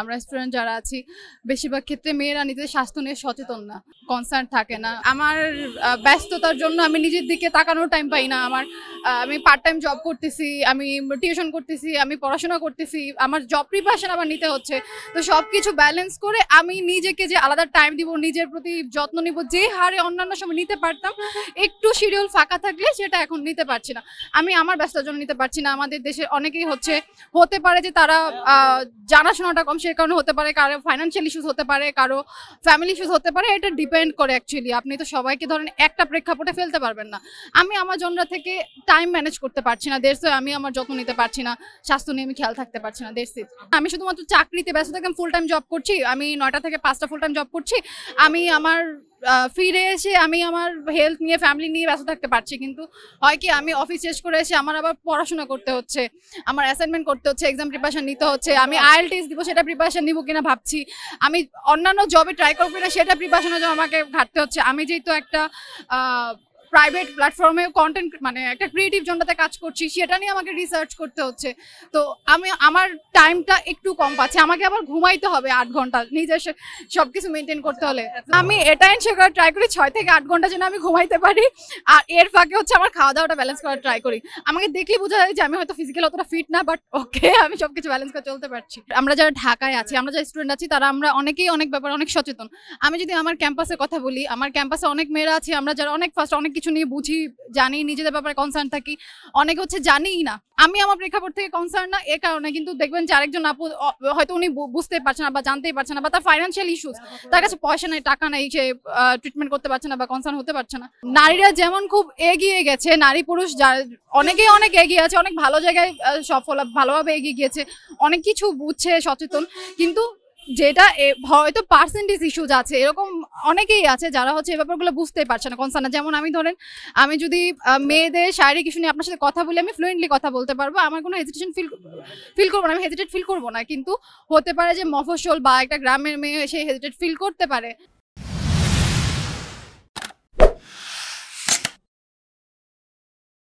আমরা স্টুডেন্ট যারা আছি বেশিরভাগ ক্ষেত্রে মেয়েরা নিজেদের স্বাস্থ্য নিয়ে সচেতন না, কনসার্ন থাকে না। আমার ব্যস্ততার জন্য আমি নিজের দিকে তাকানোর টাইম পাই না। আমি পার্ট টাইম জব করতেছি, আমি টিউশন করতেছি, আমি পড়াশোনা করতেছি, আমার জব প্রিপারেশন আবার নিতে হচ্ছে। তো সব কিছু ব্যালেন্স করে আমি নিজেকে যে আলাদা টাইম দিব, নিজের প্রতি যত্ন নিব, যে হারে অন্যান্য সময় নিতে পারতাম, একটু শিডিউল ফাঁকা থাকলে সেটা এখন নিতে পারছি না। আমি আমার ব্যস্ততার জন্য নিতে পারছি না। আমাদের দেশে অনেকেই হতে পারে যে তারা জানাশোনাটা কম, সে কারণে হতে পারে, কারো ফাইন্যান্সিয়াল ইস্যুস হতে পারে, কারো ফ্যামিলি ইস্যুস হতে পারে। এটা ডিপেন্ড করে অ্যাকচুয়ালি। আপনি তো সবাইকে ধরেন একটা প্রেক্ষাপটে ফেলতে পারবেন না। আমি আমার জন্য থেকে টাইম ম্যানেজ করতে পারছি না, দেড়শো আমি আমার যত্ন নিতে পারছি না, স্বাস্থ্য নিয়ে আমি খেয়াল থাকতে পারছি না, দেড়শো। আমি শুধুমাত্র চাকরিতে ব্যস্ত থাকি, ফুল টাইম জব করছি, আমি 9টা থেকে 5টা ফুল টাইম জব করছি। আমি আমার ফিরে এসে আমি আমার হেলথ নিয়ে, ফ্যামিলি নিয়ে ব্যস্ত থাকতে পারছি। কিন্তু হয় কি, আমি অফিস শেষ করে এসে আমার আবার পড়াশোনা করতে হচ্ছে, আমার অ্যাসাইনমেন্ট করতে হচ্ছে, এক্সাম প্রিপারেশন নিতে হচ্ছে, আমি IELTS দিব, সেটা প্রিপারেশন নিব কিনা ভাবছি, আমি অন্যান্য জবে ট্রাই করবো কিনা সেটা প্রিপারেশনের জন্য আমাকে ঘাটতে হচ্ছে। আমি যেহেতু একটা প্রাইভেট প্ল্যাটফর্মে কন্টেন্ট, মানে একটা ক্রিয়েটিভ জনটাতে কাজ করছি, সেটা নিয়ে আমাকে রিসার্চ করতে হচ্ছে। তো আমার টাইমটা একটু কম পাচ্ছি, আমাকে আবার ঘুমাইতে হবে 8 ঘন্টা, নিজের সবকিছু মেনটেন করতে হলে। আমি এটা এনশিওর করার ট্রাই করি 6 থেকে 8 ঘন্টা যেন আমি ঘুমাইতে পারি। আর এর ফাঁকে আমার খাওয়া দাওয়াটা ব্যালেন্স করার ট্রাই করি। আমাকে দেখলেই বোঝা যায় যে আমি হয়তো ফিজিক্যাল অতটা ফিট না, বাট ওকে, আমি সবকিছু ব্যালেন্স করে চলতে পারছি। আমরা যারা ঢাকায় আছি, আমরা যারা স্টুডেন্ট আছি, তারা আমরা অনেকেই অনেক ব্যাপারে অনেক সচেতন। আমি যদি আমার ক্যাম্পাসের কথা বলি, আমার ক্যাম্পাসে অনেক মেয়েরা আছে, আমরা যারা অনেক ফার্স্ট, অনেক কিছু নিয়ে বুঝি, জানি, নিজেদের ব্যাপারে কনসার্ন থাকি। অনেকে জানিই না। আমি আমার প্রেক্ষাপট থেকে কনসার্ন না, এ কারণে কিন্তু দেখবেন যে আরেকজন আপু হয়তো উনি বুঝতেই পারছে না বা জানতেই পারছে না, বা তার ফাইন্যান্সিয়াল ইস্যুস, তার কাছে পয়সা নেই, টাকা নেই, সে ট্রিটমেন্ট করতে পারছে না বা কনসার্ন হতে পারছে না। নারীরা যেমন খুব এগিয়ে গেছে, নারী পুরুষ অনেকেই অনেক এগিয়ে আছে, অনেক ভালো জায়গায় সফল, ভালোভাবে এগিয়ে গিয়েছে, অনেক কিছু বুঝছে, সচেতন। কিন্তু যেটা হয়তো পার্সেন্টেজ ইস্যুজ আছে, এরকম অনেকেই আছে যারা এই ব্যাপারগুলো বুঝতেই পারছে না, কনসার্ন না। যেমন আমি যদি মেয়েদের শারীরিক ইস্যু নিয়ে আপনার সাথে কথা বলি, আমি ফ্লুয়েন্টলি কথা বলতে পারবো, আমার কোনো হেজিটেশন ফিল করবো না, আমি হেজিটেট ফিল করবো না। কিন্তু হতে পারে যে মফস্বল বা একটা গ্রামের মেয়ে সে হেজিটেট ফিল করতে পারে।